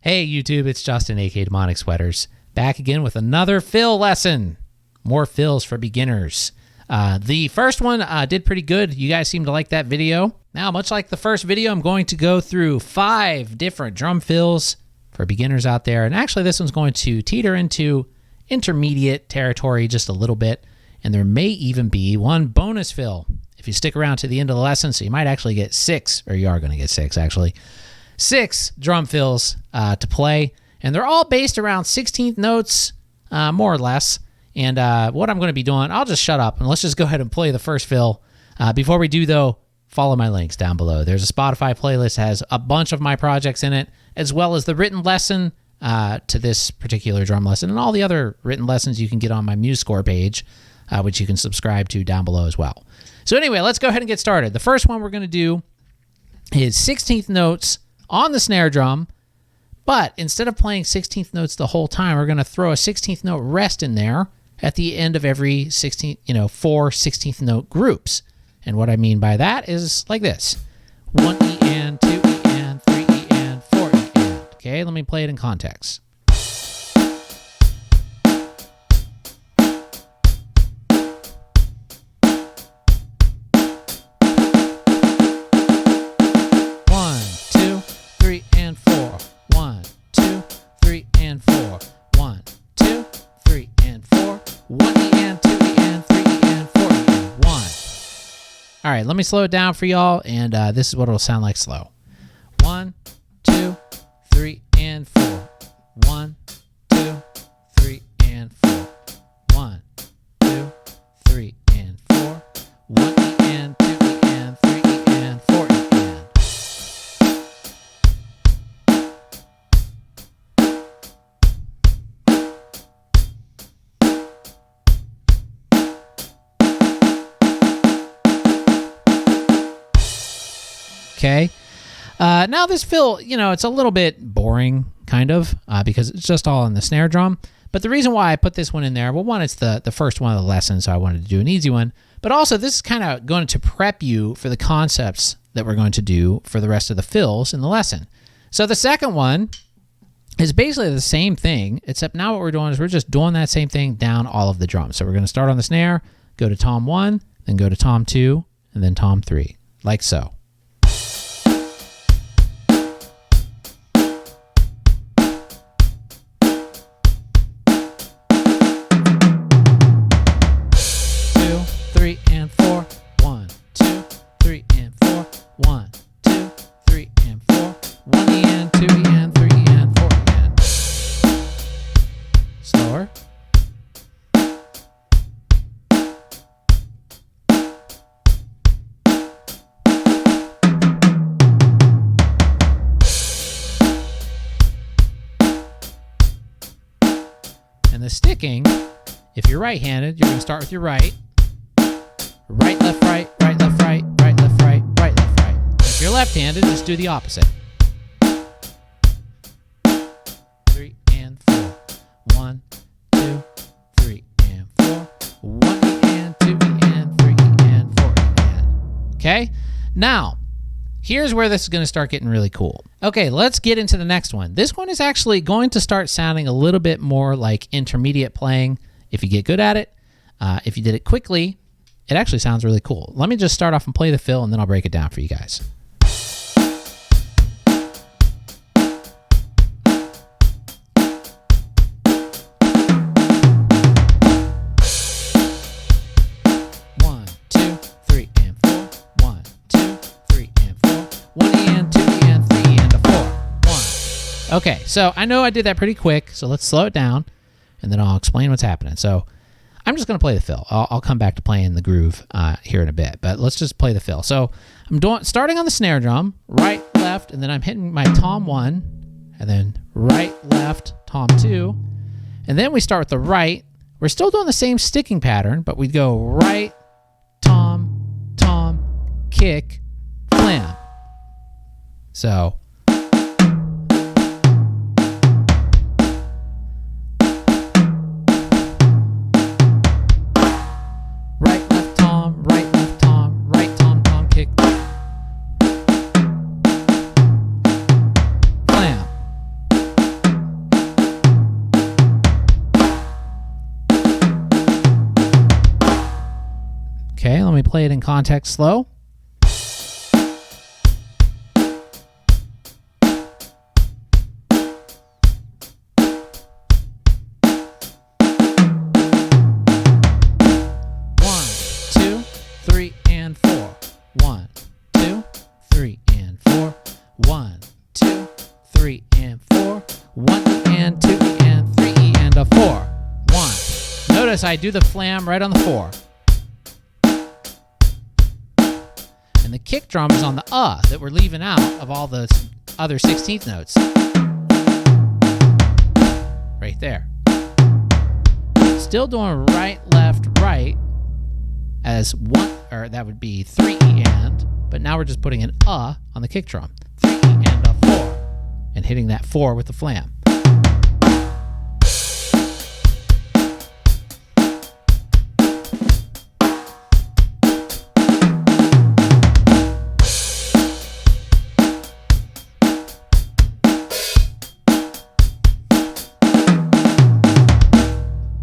Hey YouTube, it's Justin, aka Demonic Sweaters, back again with another fill lesson. More fills for beginners. The first one did pretty good. You guys seem to like that video. Now, much like the first video, I'm going to go through 5 different drum fills for beginners out there. And actually, this one's going to teeter into intermediate territory just a little bit. And there may even be one bonus fill if you stick around to the end of the lesson. So you might actually get 6, or you are going to get 6 actually. 6 drum fills to play, and they're all based around 16th notes, more or less. And what I'm going to be doing, I'll just shut up and let's just go ahead and play the first fill. Before we do, though, follow my links down below. There's a Spotify playlist that has a bunch of my projects in it, as well as the written lesson to this particular drum lesson, and all the other written lessons you can get on my MuseScore page, which you can subscribe to down below as well. So anyway, let's go ahead and get started. The first one we're going to do is 16th notes on the snare drum, but instead of playing 16th notes the whole time, we're going to throw a 16th note rest in there at the end of every 16th, 4 16th note groups. And what I mean by that is like this: 1 E and 2 E and 3 E and 4 E and. Okay, let me play it in context. All right, let me slow it down for y'all, and this is what it'll sound like slow. 1, 2, 3, and 4. 1, 2, 3, and 4. 1, 2, 3, and 4. 1 E and 2 E and 3 E and 4 E and. Okay. Now this fill, it's a little bit boring, kind of, because it's just all on the snare drum. But the reason why I put this one in there, well, one, it's the first one of the lessons, so I wanted to do an easy one. But also, this is kind of going to prep you for the concepts that we're going to do for the rest of the fills in the lesson. So the second one is basically the same thing, except now what we're doing is we're just doing that same thing down all of the drums. So we're going to start on the snare, go to tom 1, then go to tom 2, and then tom 3, like so. And the sticking, if you're right-handed, you're going to start with your right. Right, left, right, right, left, right, right, left, right, right, left, right. If you're left-handed, just do the opposite. 3 and 4. 1, 2, 3 and 4. 1 E and 2 E and 3 E and 4 E and. Okay? Now, here's where this is going to start getting really cool. Okay, let's get into the next one. This one is actually going to start sounding a little bit more like intermediate playing if you get good at it. If you did it quickly, it actually sounds really cool. Let me just start off and play the fill, and then I'll break it down for you guys. Okay, so I know I did that pretty quick, so let's slow it down, and then I'll explain what's happening. So I'm just going to play the fill. I'll come back to playing the groove here in a bit, but let's just play the fill. So I'm starting on the snare drum, right, left, and then I'm hitting my tom 1, and then right, left, tom 2, and then we start with the right. We're still doing the same sticking pattern, but we go right, tom, tom, kick, flam. So kick, flam, Okay, let me play it in context slow. Notice I do the flam right on the 4. And the kick drum is on the that we're leaving out of all the other 16th notes. Right there. Still doing right, left, right as 1, or that would be 3 and, but now we're just putting an on the kick drum. 3 and a 4. And hitting that 4 with the flam.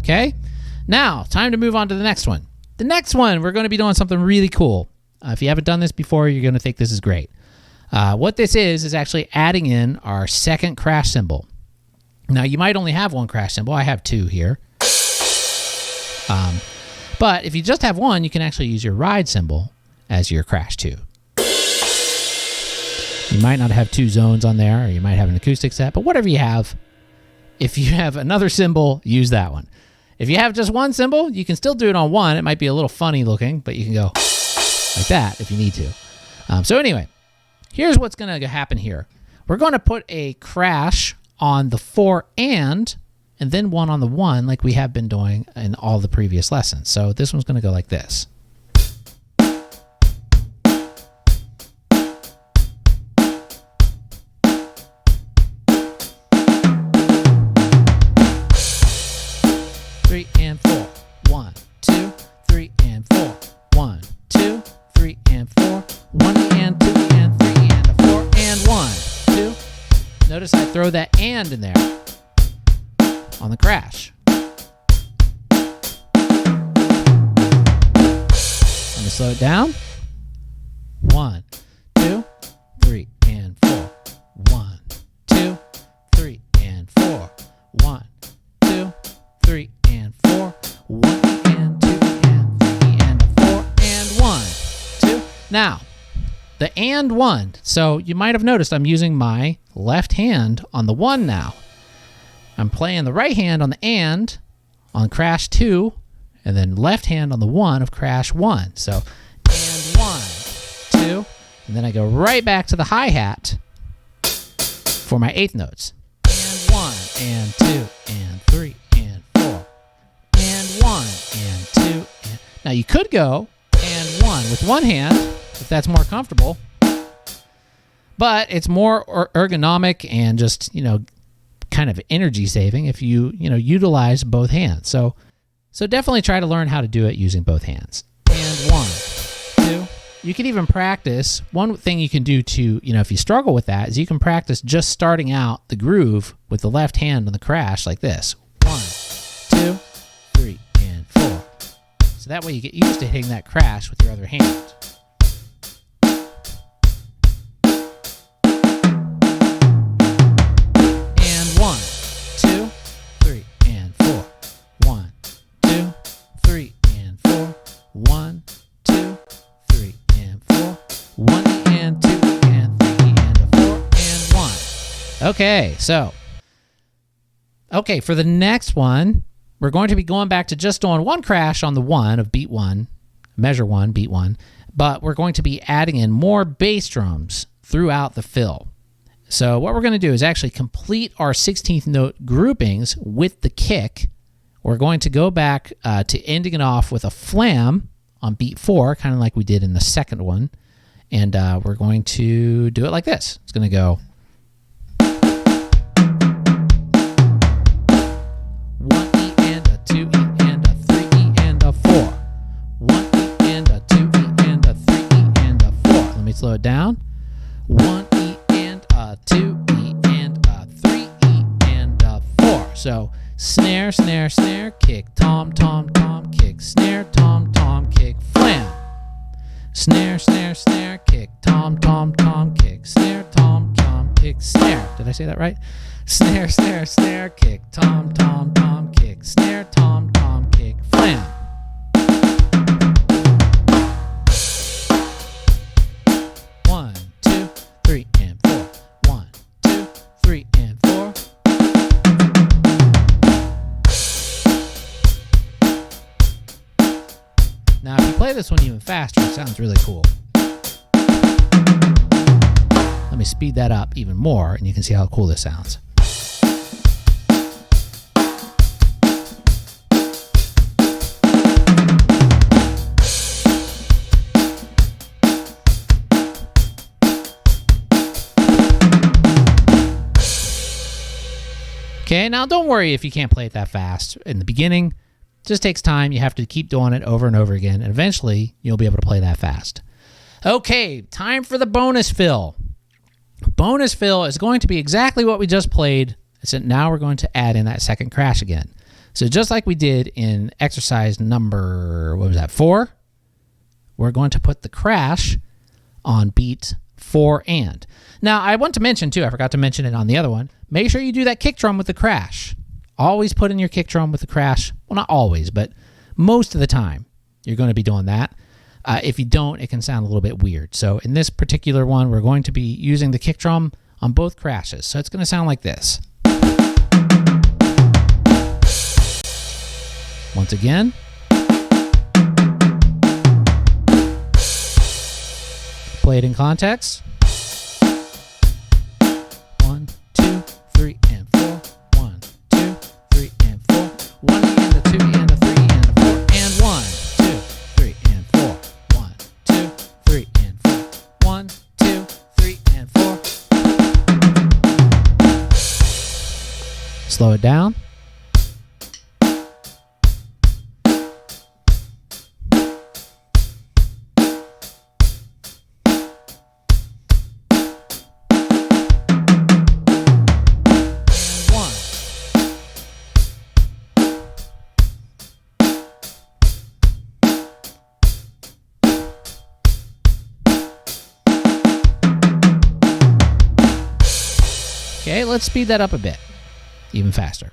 Okay, now time to move on to the next one. The next one, we're going to be doing something really cool. If you haven't done this before, you're going to think this is great. What this is actually adding in our second crash cymbal. Now, you might only have one crash cymbal. I have 2 here. But if you just have one, you can actually use your ride cymbal as your crash 2. You might not have 2 zones on there, or you might have an acoustic set, but whatever you have, if you have another cymbal, use that one. If you have just one cymbal, you can still do it on one. It might be a little funny looking, but you can go like that if you need to. So anyway, here's what's going to happen here. We're going to put a crash on the 4 and then one on the 1 like we have been doing in all the previous lessons. So this one's going to go like this. And 4, 1, 2, 3 and 4, 1, 2, 3 and 4, 1 and 2 and 3 and a 4 and 1, 2. Notice I throw that and in there on the crash. Let me slow it down. 1, 2, 3 and 4, 1, 2, 3 and 4, 1, 2, 3 and 4, 1 and 2 and 3 and a 4 and 1, 2. Now, the and 1. So you might have noticed I'm using my left hand on the 1 now. I'm playing the right hand on the and on crash 2, and then left hand on the 1 of crash 1. So and 1, 2, and then I go right back to the hi-hat for my 8th notes. And 1 and 2 and 3 and 4 and 1 and 2 and... Now you could go and 1 with one hand if that's more comfortable, but it's more ergonomic and just, kind of energy saving if you utilize both hands. So definitely try to learn how to do it using both hands. And 1, 2. You can even practice. One thing you can do to, if you struggle with that, is you can practice just starting out the groove with the left hand on the crash like this. 1, 2, 3, and 4. So that way you get used to hitting that crash with your other hand. And 1, 2, 3, and 4. 1, 2, 3, and 4. 1, 2, 3, and 4. 1 and 2 and 3 and a 4 and 1. Okay, for the next one, we're going to be going back to just doing one crash on the 1 of beat 1, measure 1, beat 1, but we're going to be adding in more bass drums throughout the fill. So what we're going to do is actually complete our 16th note groupings with the kick. We're going to go back to ending it off with a flam on beat 4, kind of like we did in the second one, and we're going to do it like this. It's going to go... 1E and a 2E and a 3E and a 4. 1E and a 2E and a 3E and a 4. Let me slow it down. 1E and a 2E and a 3E and a 4. So snare, snare, snare, kick, tom, tom, tom, kick, snare, tom, tom, kick, flam. snare, snare, snare, kick, tom, tom, tom, kick, snare, tom, tom, kick, snare. Did I say that right? Snare, snare, snare, kick, tom, tom, tom, kick, snare, tom, tom, kick, flam. One, two, three, and four. One, two, three, and four. Now, if you play this one even faster, it sounds really cool. Let me speed that up even more, and you can see how cool this sounds. Okay, now don't worry if you can't play it that fast. In the beginning, it just takes time. You have to keep doing it over and over again, and eventually you'll be able to play that fast. Okay, time for the bonus fill. Bonus fill is going to be exactly what we just played, except now we're going to add in that second crash again. So just like we did in exercise number, 4? We're going to put the crash on beat 4 and. Now, I want to mention, too, I forgot to mention it on the other one, make sure you do that kick drum with the crash. Always put in your kick drum with the crash. Well, not always, but most of the time you're going to be doing that. If you don't, it can sound a little bit weird. So in this particular one, we're going to be using the kick drum on both crashes. So it's going to sound like this. Once again. Play it in context. 1, 2, 3, and 4. 1, 2, 3, and 4. 1 and a 2 and a 3 and a 4 and 1, 2, 3, and 4. 1, 2, 3, and 4. 1, 2, 3, and 4. Slow it down. Okay, let's speed that up a bit, even faster.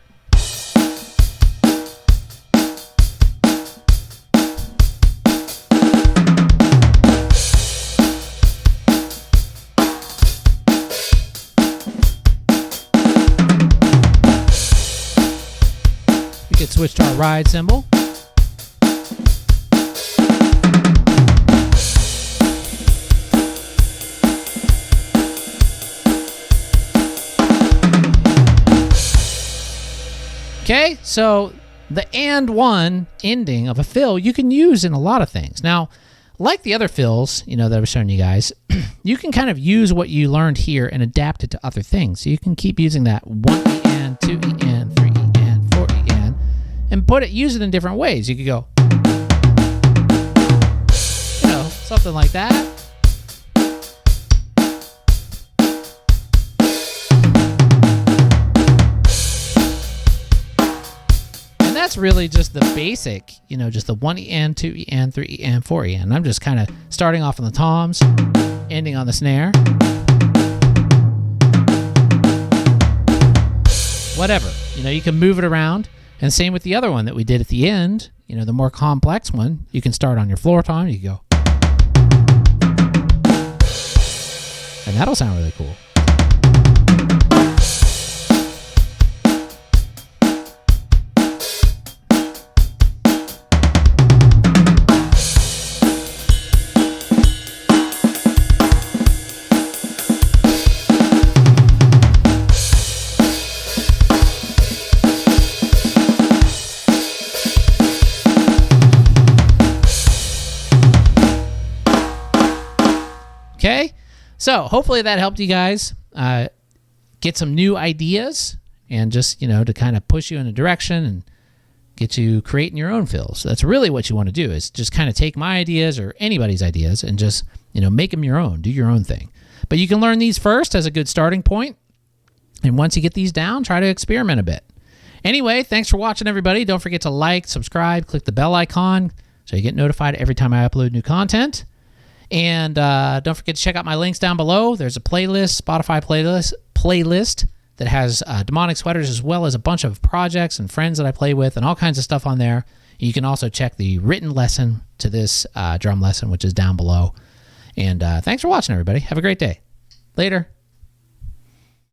We could switch to our ride cymbal. Okay, so the and one ending of a fill you can use in a lot of things. Now, like the other fills, that I was showing you guys, you can kind of use what you learned here and adapt it to other things. So you can keep using that 1 E and, 2 E and, 3 E and, 4 E and use it in different ways. You could go, something like that. That's really just the basic, just the 1 E and, 2 E and, 3 E and, 4 E and. I'm just kind of starting off on the toms, ending on the snare. Whatever. You can move it around. And same with the other one that we did at the end, the more complex one, you can start on your floor tom, you can go. And that'll sound really cool. Okay, so hopefully that helped you guys get some new ideas and just, to kind of push you in a direction and get you creating your own fills. So that's really what you want to do, is just kind of take my ideas or anybody's ideas and just, make them your own, do your own thing. But you can learn these first as a good starting point. And once you get these down, try to experiment a bit. Anyway, thanks for watching, everybody. Don't forget to like, subscribe, click the bell icon so you get notified every time I upload new content. And don't forget to check out my links down below. There's a playlist, Spotify playlist that has demonic sweaters, as well as a bunch of projects and friends that I play with and all kinds of stuff on there. You can also check the written lesson to this drum lesson, which is down below. And thanks for watching, everybody. Have a great day. Later.